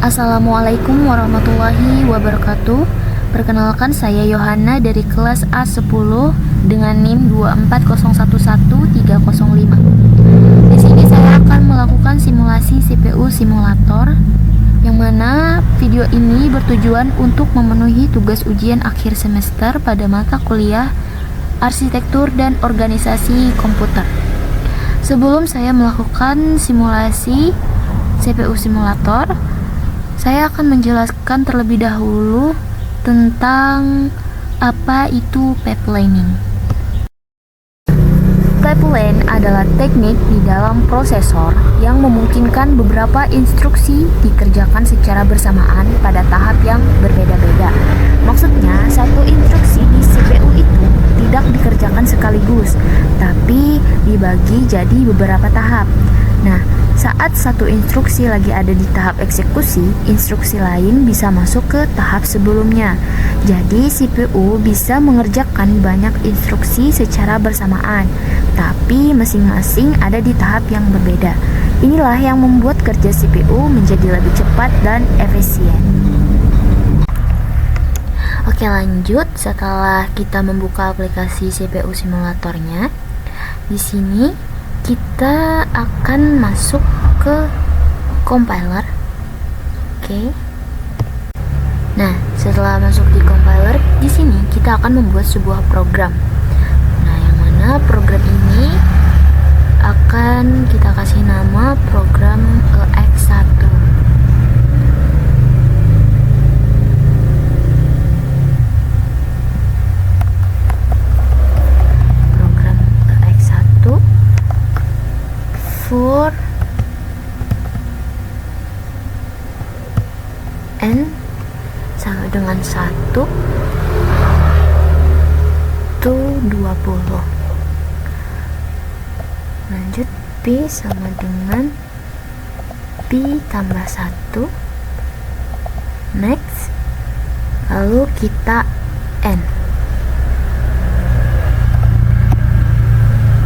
Assalamualaikum warahmatullahi wabarakatuh. Perkenalkan, saya Yohana dari kelas A10 dengan NIM 240113005. Di sini saya akan melakukan simulasi CPU simulator, yang mana video ini bertujuan untuk memenuhi tugas ujian akhir semester pada mata kuliah Arsitektur dan Organisasi Komputer. Sebelum saya melakukan simulasi CPU simulator, saya akan menjelaskan terlebih dahulu tentang apa itu pipelining. Pipeline adalah teknik di dalam prosesor yang memungkinkan beberapa instruksi dikerjakan secara bersamaan pada tahap yang berbeda-beda. Maksudnya, satu instruksi di CPU itu tidak dikerjakan sekaligus, tapi dibagi jadi beberapa tahap. Nah, saat satu instruksi lagi ada di tahap eksekusi, instruksi lain bisa masuk ke tahap sebelumnya. Jadi, CPU bisa mengerjakan banyak instruksi secara bersamaan, tapi masing-masing ada di tahap yang berbeda. Inilah yang membuat kerja CPU menjadi lebih cepat dan efisien. Oke, lanjut. Setelah kita membuka aplikasi CPU simulatornya, di sini kita akan masuk ke compiler. Oke. Nah, setelah masuk di compiler, di sini kita akan membuat sebuah program. Nah, yang mana program ini akan kita kasih nama program EX1. Program EX1 for N sama dengan 1 to 20. Lanjut, P sama dengan P tambah 1. Next. Lalu kita N.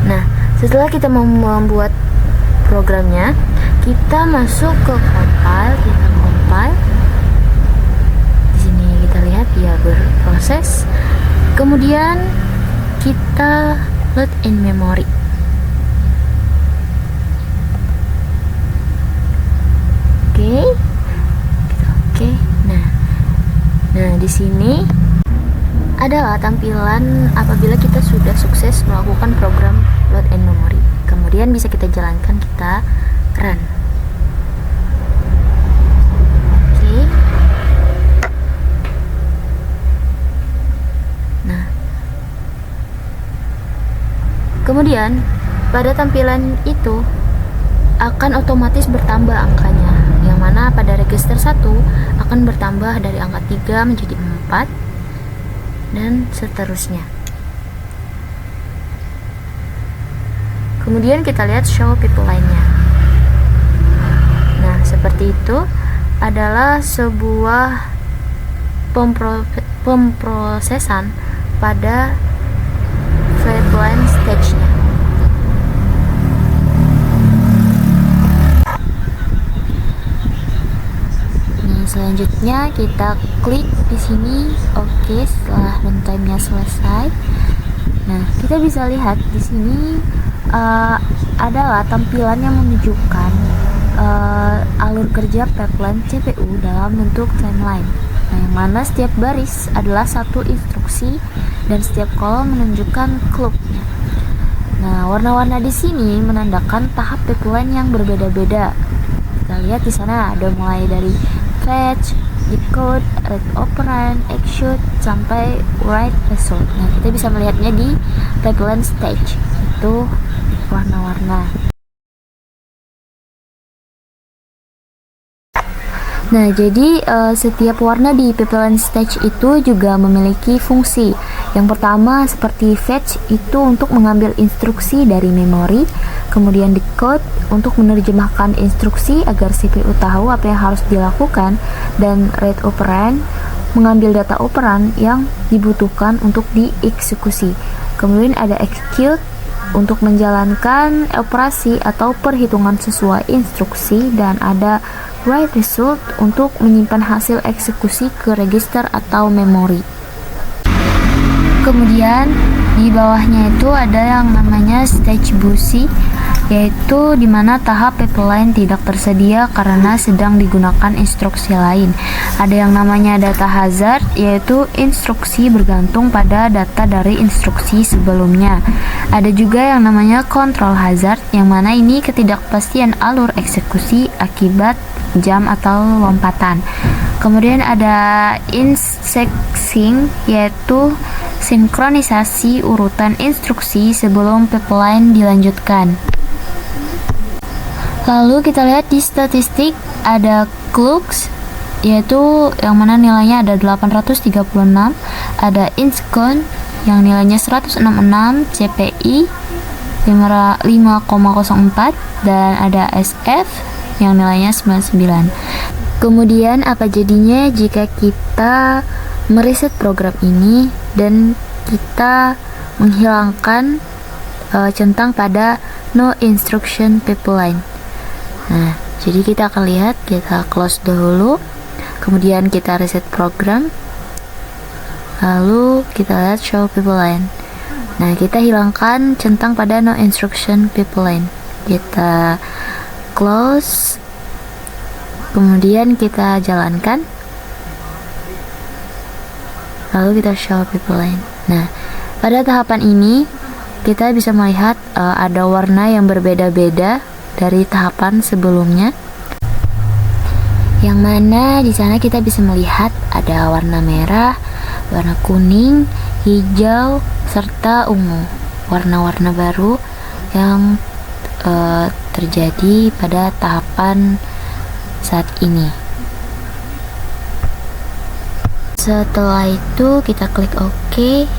Nah, setelah kita membuat programnya, kita masuk ke compile. Kita compile. Di sini kita lihat dia berproses. Kemudian kita load in memory. Oke. Nah, di sini adalah tampilan apabila kita sudah sukses melakukan program load in memory. Kemudian bisa kita jalankan, kita run. Oke. Nah, kemudian pada tampilan itu akan otomatis bertambah angkanya, yang mana pada register 1 akan bertambah dari angka 3 menjadi 4 dan seterusnya. Kemudian kita lihat show pipeline-nya. Nah, seperti itu adalah sebuah pemprosesan pada pipeline stage-nya. Nah, selanjutnya kita klik di sini. Oke, setelah runtime-nya selesai. Nah, kita bisa lihat di sini adalah tampilan yang menunjukkan alur kerja pipeline CPU dalam bentuk timeline. Nah, yang mana setiap baris adalah satu instruksi dan setiap kolom menunjukkan clock-nya. Nah, warna-warna di sini menandakan tahap pipeline yang berbeda-beda. Kita lihat di sana ada mulai dari fetch, decode, read operand, execute, sampai write result. Nah, kita bisa melihatnya di pipeline stage. Itu warna-warna. Nah, jadi setiap warna di pipeline stage itu juga memiliki fungsi. Yang pertama, seperti fetch itu untuk mengambil instruksi dari memori, kemudian decode untuk menerjemahkan instruksi agar CPU tahu apa yang harus dilakukan, dan read operand mengambil data operan yang dibutuhkan untuk dieksekusi. Kemudian ada execute untuk menjalankan operasi atau perhitungan sesuai instruksi, dan ada write result untuk menyimpan hasil eksekusi ke register atau memori. Kemudian di bawahnya itu ada yang namanya stage busy, yaitu di mana tahap pipeline tidak tersedia karena sedang digunakan instruksi lain. Ada yang namanya data hazard, yaitu instruksi bergantung pada data dari instruksi sebelumnya. Ada juga yang namanya control hazard, yang mana ini ketidakpastian alur eksekusi akibat jam atau lompatan. Kemudian ada indexing, yaitu sinkronisasi urutan instruksi sebelum pipeline dilanjutkan. Lalu kita lihat di statistik ada clocks, yaitu yang mana nilainya ada 836, ada inscon yang nilainya 166, CPI 5,04, dan ada SF yang nilainya 99. Kemudian apa jadinya jika kita mereset program ini dan kita menghilangkan centang pada no instruction pipeline. Nah, jadi kita akan lihat, kita close dahulu, kemudian kita reset program, lalu kita lihat show pipeline. Nah, kita hilangkan centang pada no instruction pipeline. Kita close, kemudian kita jalankan, lalu kita show pipeline. Nah, pada tahapan ini kita bisa melihat ada warna yang berbeda-beda dari tahapan sebelumnya, yang mana di sana kita bisa melihat ada warna merah, warna kuning, hijau, serta ungu. Warna-warna baru yang terjadi pada tahapan saat ini. Setelah itu kita klik OK,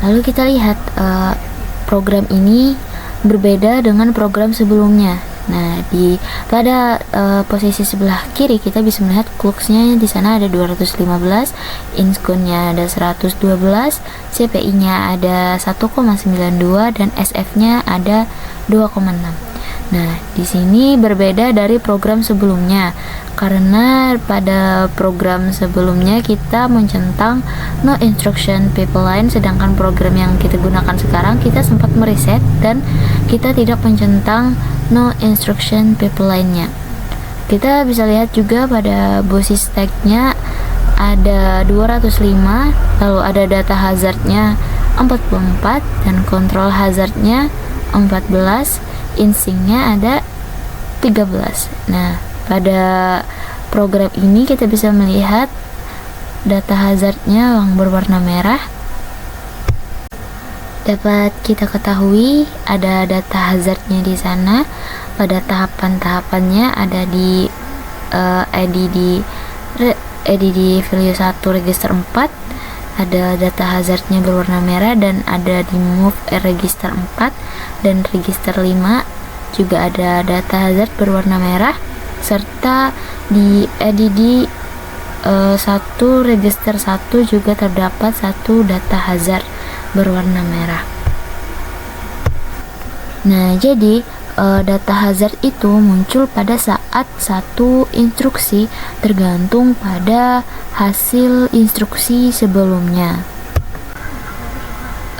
lalu kita lihat program ini berbeda dengan program sebelumnya. Nah, pada posisi sebelah kiri kita bisa melihat clocksnya di sana ada 215, inscon-nya ada 112, CPI-nya ada 1,92 dan SF-nya ada 2,6. Nah, di sini berbeda dari program sebelumnya karena pada program sebelumnya kita mencentang no instruction pipeline, sedangkan program yang kita gunakan sekarang kita sempat mereset dan kita tidak mencentang no instruction pipeline-nya. Kita bisa lihat juga pada busy stack-nya ada 205, lalu ada data hazard-nya 44 dan control hazard-nya 14, insync-nya ada 13. Nah, pada program ini kita bisa melihat data hazard-nya yang berwarna merah. Dapat kita ketahui ada data hazard-nya di sana. Pada tahapan-tahapannya ada di EDD value 1 register 4, ada data hazard-nya berwarna merah, dan ada di move register 4 dan register 5 juga ada data hazard berwarna merah, serta di EDD 1 register 1 juga terdapat satu data hazard berwarna merah. Nah, jadi data hazard itu muncul pada saat satu instruksi tergantung pada hasil instruksi sebelumnya.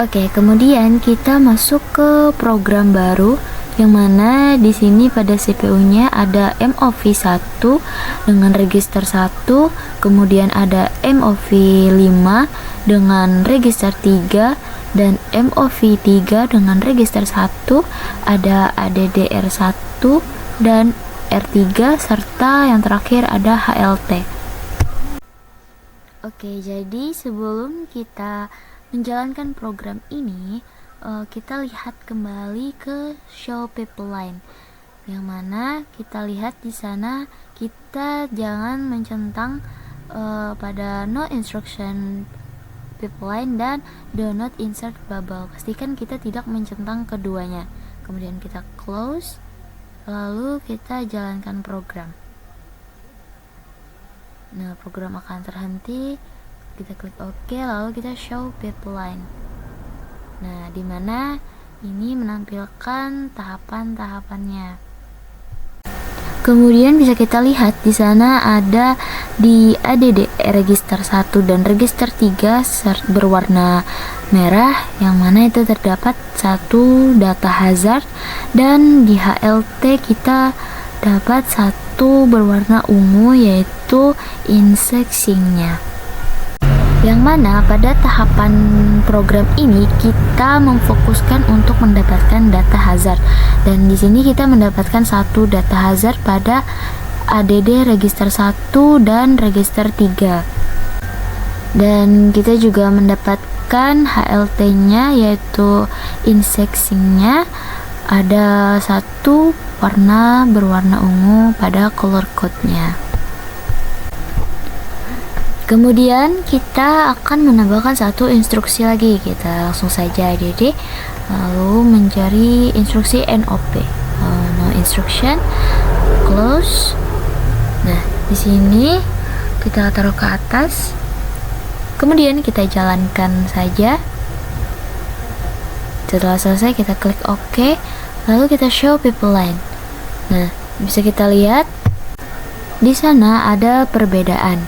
Oke, kemudian kita masuk ke program baru, yang mana di sini pada CPU-nya ada MOV1 dengan register 1, kemudian ada MOV5 dengan register 3 dan MOV3 dengan register 1, ada ADDR1 dan R3, serta yang terakhir ada HLT. Oke, jadi sebelum kita menjalankan program ini, kita lihat kembali ke show pipeline, yang mana kita lihat di sana kita jangan mencentang pada no instruction pipeline dan do not insert bubble. Pastikan kita tidak mencentang keduanya. Kemudian kita close, lalu kita jalankan program. Nah, program akan terhenti. Kita klik OK, lalu kita show pipeline. Nah, di mana ini menampilkan tahapan-tahapannya. Kemudian bisa kita lihat di sana ada di ADD register 1 dan register 3 berwarna merah, yang mana itu terdapat satu data hazard, dan di HLT kita dapat satu berwarna ungu yaitu indexing-nya. Yang mana pada tahapan program ini kita memfokuskan untuk mendapatkan data hazard, dan di sini kita mendapatkan satu data hazard pada ADD register 1 dan register 3, dan kita juga mendapatkan HLT-nya yaitu indexing-nya ada satu warna berwarna ungu pada color code-nya. Kemudian kita akan menambahkan satu instruksi lagi. Kita langsung saja ADD lalu mencari instruksi NOP, no instruction, close. Nah, di sini kita taruh ke atas. Kemudian kita jalankan saja. Setelah selesai kita klik OK, lalu kita show people line. Nah, bisa kita lihat di sana ada perbedaan,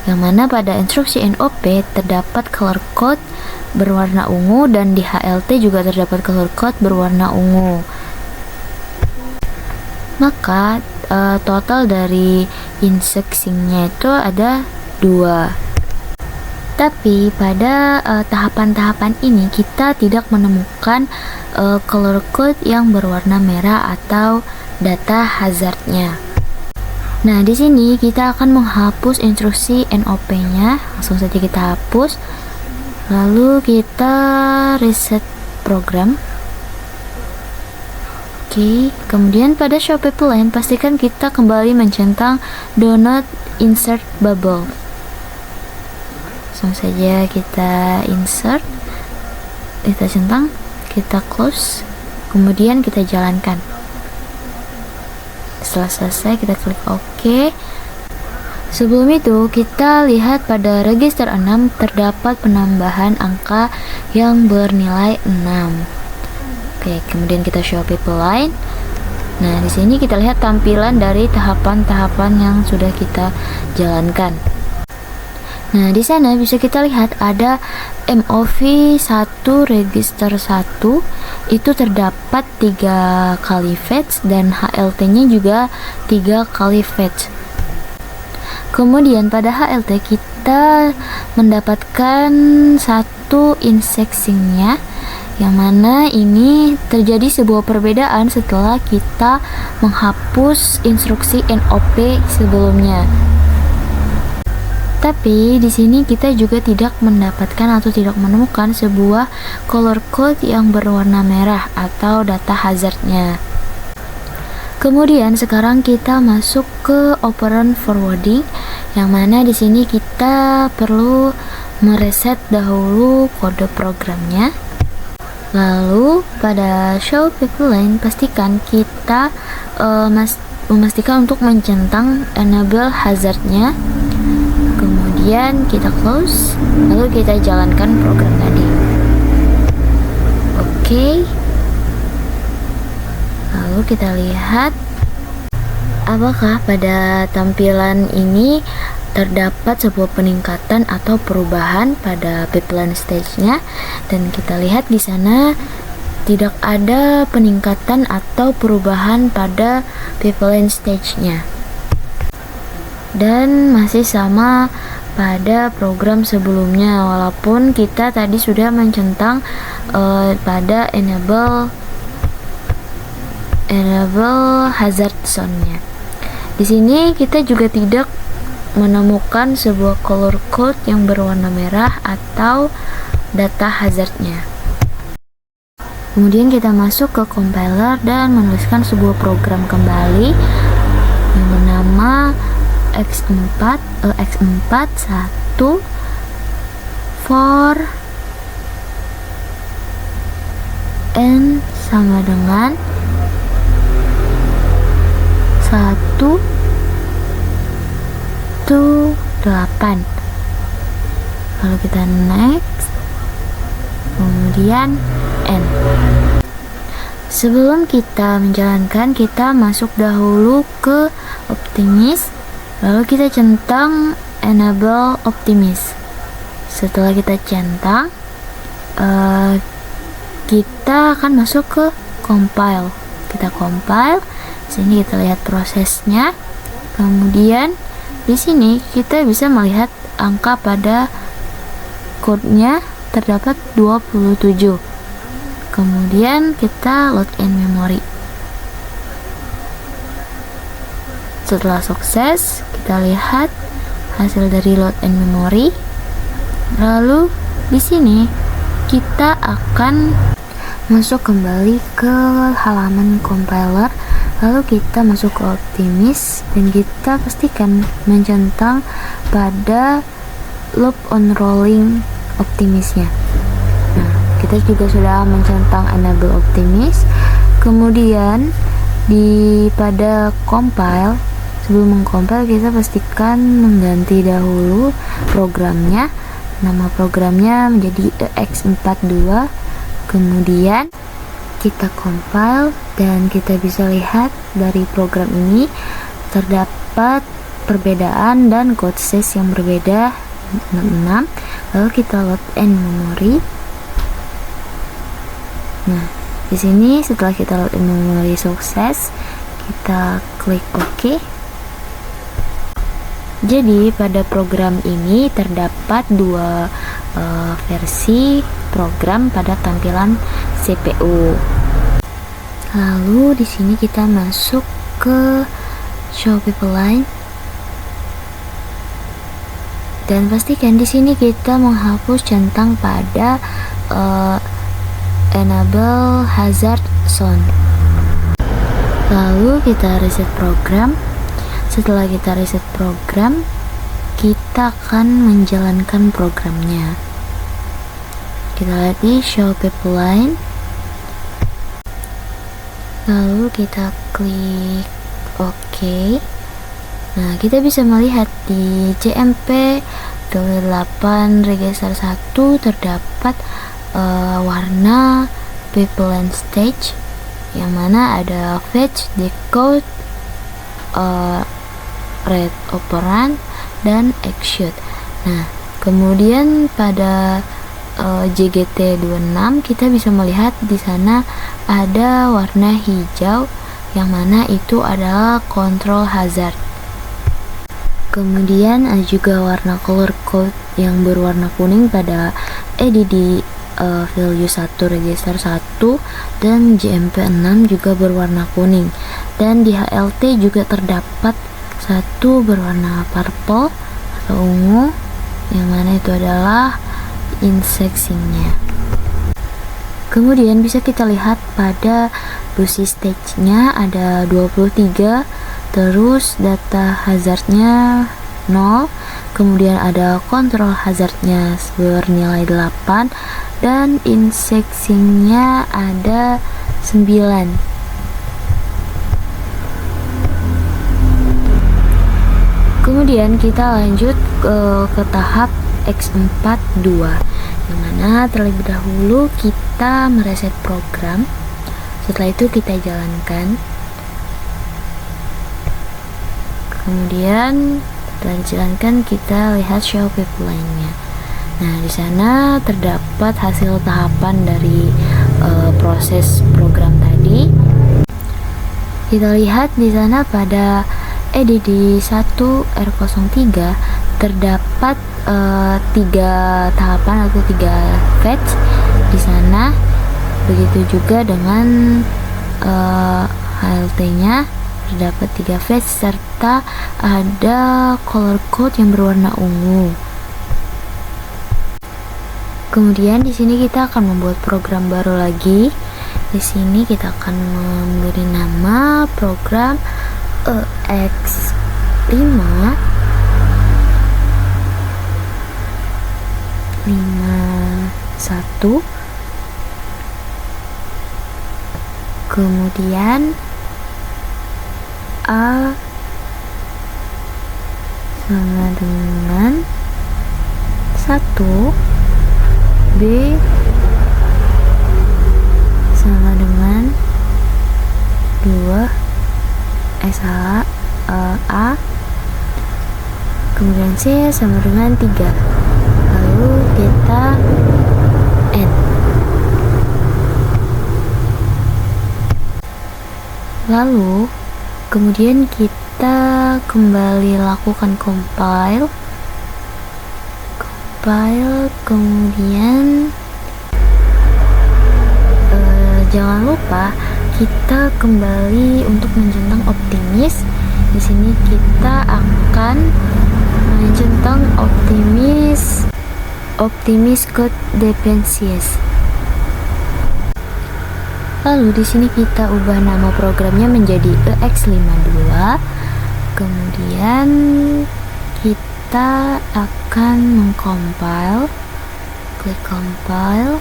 yang mana pada instruksi NOP terdapat color code berwarna ungu dan di HLT juga terdapat color code berwarna ungu. Maka total dari indexing-nya itu ada 2. Tapi pada tahapan-tahapan ini kita tidak menemukan color code yang berwarna merah atau data hazard-nya. Nah, di sini kita akan menghapus instruksi NOP-nya. Langsung saja kita hapus. Lalu kita reset program. Oke, kemudian pada show people line pastikan kita kembali mencentang do not insert bubble. Langsung saja kita insert, kita centang, kita close, kemudian kita jalankan. Setelah selesai kita klik OK. Sebelum itu kita lihat pada register 6 terdapat penambahan angka yang bernilai 6. Oke, kemudian kita show people line. Nah, di sini kita lihat tampilan dari tahapan-tahapan yang sudah kita jalankan. Nah, di sana bisa kita lihat ada MOV 1 register 1 itu terdapat 3 kali fetch dan HLT-nya juga 3 kali fetch. Kemudian pada HLT kita mendapatkan satu indexing-nya, yang mana ini terjadi sebuah perbedaan setelah kita menghapus instruksi NOP sebelumnya. Tapi di sini kita juga tidak mendapatkan atau tidak menemukan sebuah color code yang berwarna merah atau data hazard-nya. Kemudian sekarang kita masuk ke operand forwarding, yang mana di sini kita perlu mereset dahulu kode programnya. Lalu pada show people line pastikan kita memastikan untuk mencentang enable hazard-nya. Kemudian kita close, lalu kita jalankan program tadi. Oke. Lalu kita lihat apakah pada tampilan ini terdapat sebuah peningkatan atau perubahan pada pipeline stage-nya, dan kita lihat di sana tidak ada peningkatan atau perubahan pada pipeline stage-nya. Dan masih sama pada program sebelumnya, walaupun kita tadi sudah mencentang pada enable hazard zone-nya. Di sini kita juga tidak menemukan sebuah color code yang berwarna merah atau data hazard-nya. Kemudian kita masuk ke compiler dan menuliskan sebuah program kembali yang bernama x4 1 for n sama dengan 1 to 8. Lalu kita next, kemudian n. sebelum kita menjalankan, kita masuk dahulu ke Optimis, lalu kita centang enable Optimis. Setelah kita centang, kita akan masuk ke compile. Kita compile, sini kita lihat prosesnya. Kemudian di sini kita bisa melihat angka pada kodenya terdapat 27. Kemudian kita load in memory. Setelah sukses, kita lihat hasil dari load in memory. Lalu di sini kita akan masuk kembali ke halaman compiler. Lalu kita masuk ke Optimis dan kita pastikan mencentang pada loop on rolling Optimisnya. Nah, kita juga sudah mencentang enable Optimis. Kemudian pada compile, sebelum mengcompile kita pastikan mengganti dahulu programnya. Nama programnya menjadi EX42. Kemudian kita compile dan kita bisa lihat dari program ini terdapat perbedaan dan code size yang berbeda 66. Lalu kita load in memory. Nah, di sini setelah kita load in memory sukses, kita klik OK. Jadi pada program ini terdapat dua versi program pada tampilan CPU. Lalu di sini kita masuk ke show pipeline dan pastikan di sini kita menghapus centang pada enable hazard zone. Lalu kita reset program. Setelah kita reset program, kita akan menjalankan programnya. Kita lihat di show pipeline. Lalu kita klik OK. Nah, kita bisa melihat di CMP 8 register 1 terdapat warna pipeline stage, yang mana ada fetch, decode, read operand, dan execute. Nah, kemudian pada JGT26 kita bisa melihat di sana ada warna hijau, yang mana itu adalah control hazard. Kemudian ada juga warna color code yang berwarna kuning pada EDD value 1 register 1, dan JMP6 juga berwarna kuning, dan di HLT juga terdapat satu berwarna purple atau ungu, yang mana itu adalah indexingnya. Kemudian bisa kita lihat pada busi stage-nya ada 23, terus data hazardnya 0, kemudian ada control hazardnya bernilai 8, dan indexingnya ada 9. Kemudian kita lanjut ke tahap X42, yang mana terlebih dahulu kita mereset program. Setelah itu kita jalankan. Kemudian setelah dijalankan, kita lihat show pipeline-nya. Nah, di sana terdapat hasil tahapan dari proses program tadi. Kita lihat di sana pada EDD1 R03 terdapat 3 tahapan atau 3 fetch di sana. Begitu juga dengan HLT-nya terdapat 3 fetch serta ada color code yang berwarna ungu. Kemudian di sini kita akan membuat program baru lagi. Di sini kita akan memberi nama program EX5 51. Kemudian A sama dengan 1, B sama dengan 2 salah, A, kemudian C sama dengan 3, lalu kita N. Lalu kemudian kita kembali lakukan compile, kemudian jangan lupa kita kembali untuk mencentang optimis. Di sini kita akan mencentang optimis code dependencies. Lalu di sini kita ubah nama programnya menjadi EX52. Kemudian kita akan mengcompile, klik compile.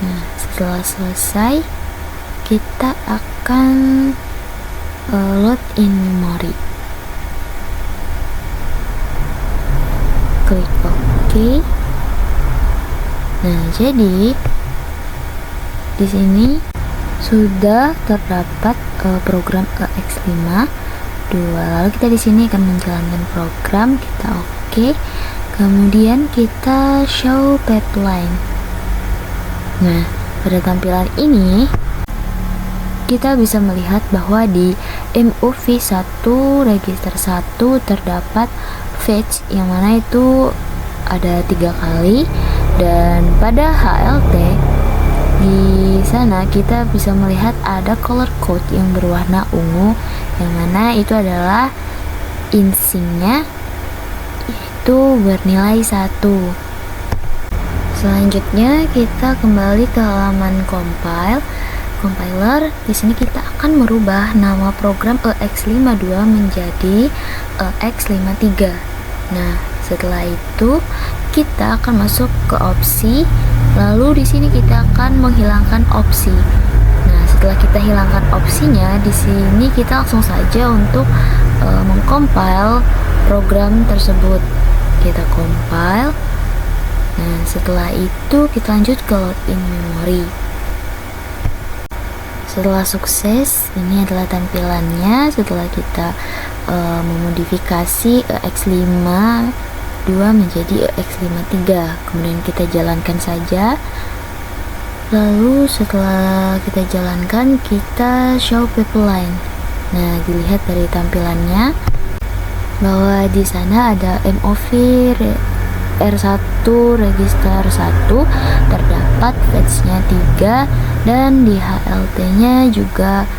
Nah, setelah selesai kita akan load in memory. Klik OK. Nah, jadi di sini sudah terdapat program EX52. Lalu kita di sini akan menjalankan program, kita OK. Kemudian kita show pipeline. Nah, pada tampilan ini kita bisa melihat bahwa di MOV1 register 1 terdapat fetch yang mana itu ada 3 kali, dan pada HLT di sana kita bisa melihat ada color code yang berwarna ungu yang mana itu adalah insinya, yaitu bernilai 1. Selanjutnya kita kembali ke halaman compiler. Di sini kita akan merubah nama program EX52 menjadi EX53. Nah, setelah itu kita akan masuk ke opsi. Lalu di sini kita akan menghilangkan opsi. Nah, setelah kita hilangkan opsinya, di sini kita langsung saja untuk mengcompile program tersebut. Kita compile. Nah, setelah itu kita lanjut ke load in memory. Setelah sukses, ini adalah tampilannya setelah kita memodifikasi EX52 menjadi EX53. Kemudian kita jalankan saja. Lalu setelah kita jalankan, kita show pipeline. Nah, dilihat dari tampilannya bahwa di sana ada MOV R1 register 1 terdapat fetch-nya 3, dan di HLT-nya juga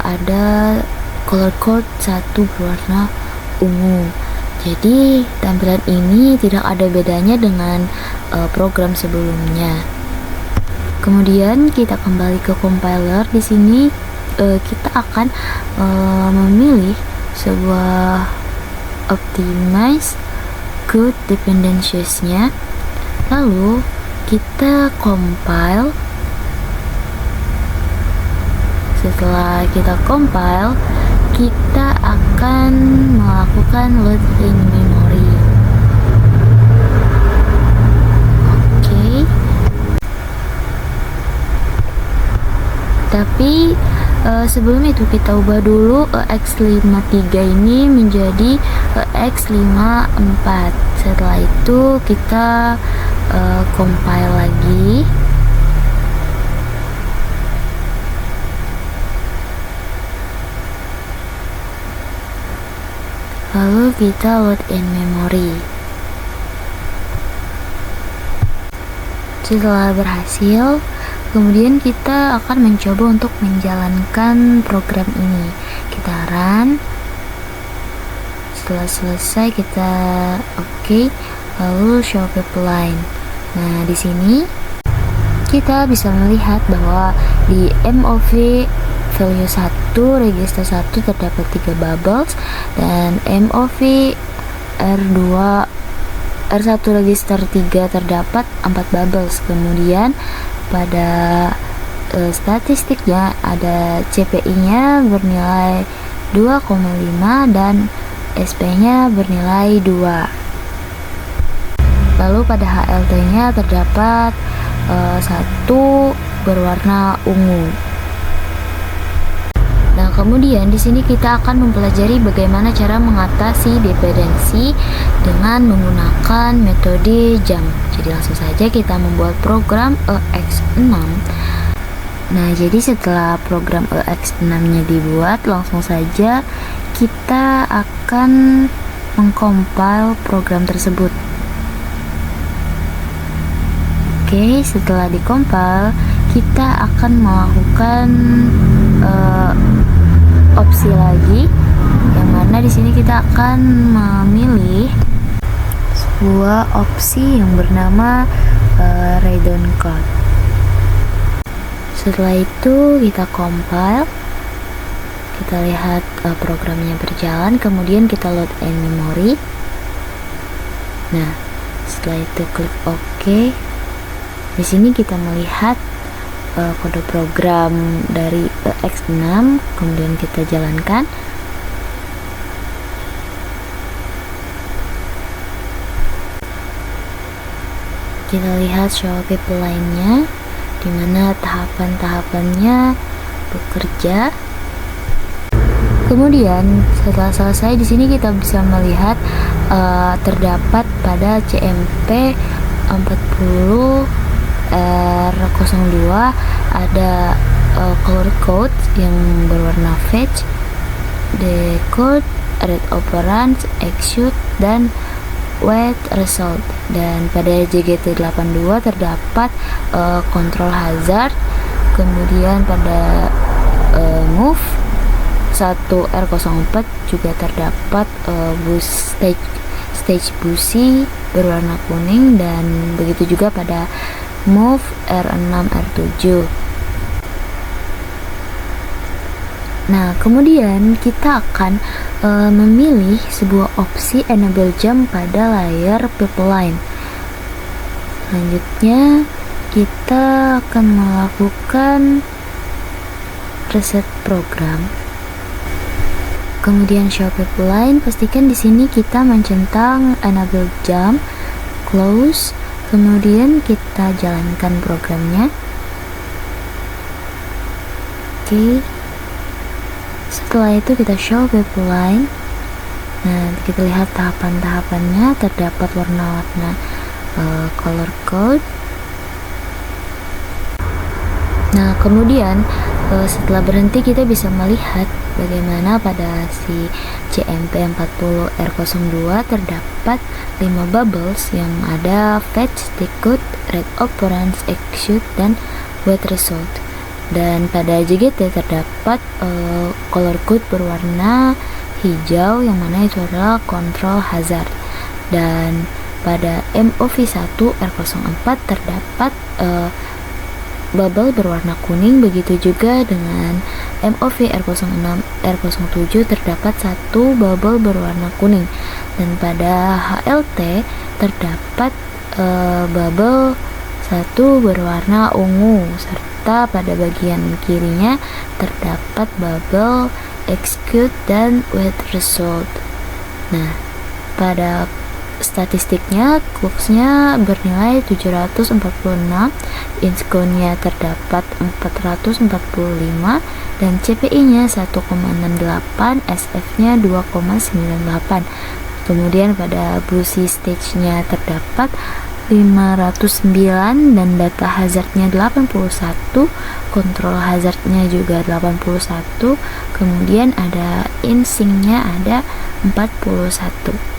ada color code 1 berwarna ungu. Jadi tampilan ini tidak ada bedanya dengan program sebelumnya. Kemudian kita kembali ke compiler. Di sini kita akan memilih sebuah optimize code dependencies-nya. Lalu kita compile. Setelah kita compile, kita akan melakukan load in memory. Oke. Tapi sebelum itu kita ubah dulu EX53 ini menjadi EX54. Setelah itu kita compile lagi. Lalu kita load in memory. Setelah berhasil, kemudian kita akan mencoba untuk menjalankan program ini. Kita run. Setelah selesai kita OK, lalu show pipeline. Nah, di sini kita bisa melihat bahwa di MOV value 1 register 1 terdapat 3 bubbles, dan MOV R1 register 3 terdapat 4 bubbles. Kemudian pada statistiknya ada CPI-nya bernilai 2,5 dan SP-nya bernilai 2. Lalu pada HLT-nya terdapat 1 berwarna ungu. kemudian di sini kita akan mempelajari bagaimana cara mengatasi dependensi dengan menggunakan metode jump. Jadi langsung saja kita membuat program EX6. Nah, jadi setelah program EX6-nya dibuat, langsung saja kita akan mengcompile program tersebut. Oke, setelah dikompil, kita akan melakukan opsi lagi, yang mana di sini kita akan memilih sebuah opsi yang bernama Raiden Code. Setelah itu kita compile, kita lihat programnya berjalan, kemudian kita load in memory. Nah, setelah itu klik OK. Di sini kita melihat kode program dari EX6, kemudian kita jalankan. Kita lihat show pipeline-nya, di mana tahapan-tahapannya bekerja. Kemudian setelah selesai, di sini kita bisa melihat terdapat pada CMP 40 R02 ada color code yang berwarna fetch, decode, read operand, execute, dan wait result. Dan pada JGT82 terdapat control hazard. Kemudian pada move 1R04 juga terdapat bus stage busi berwarna kuning, dan begitu juga pada move R6 R7. Nah, kemudian kita akan memilih sebuah opsi enable jump pada layar pipeline. Selanjutnya kita akan melakukan reset program. Kemudian show pipeline, pastikan di sini kita mencentang enable jump, close. Kemudian kita jalankan programnya. Oke. Setelah itu kita show pipeline. Nah, kita lihat tahapan-tahapannya, terdapat warna-warna color code. Nah, kemudian setelah berhenti kita bisa melihat bagaimana pada si CMP 40 R02 terdapat 5 bubbles yang ada fetch, decode, read operand, execute, dan wait result. Dan pada JGT terdapat color code berwarna hijau, yang mana itu adalah control hazard. Dan pada MOV1 R04 terdapat bubble berwarna kuning. Begitu juga dengan MOV R06 R07 terdapat satu bubble berwarna kuning. Dan pada HLT terdapat bubble satu berwarna ungu, serta pada bagian kirinya terdapat bubble execute dan wait result. Nah, pada statistiknya clocksnya bernilai 746, inscone-nya terdapat 445, dan CPI-nya 1,68, SF-nya 2,98. Kemudian pada busi stage-nya terdapat 509 dan data hazardnya 81, control hazardnya juga 81, kemudian ada insync-nya ada 41.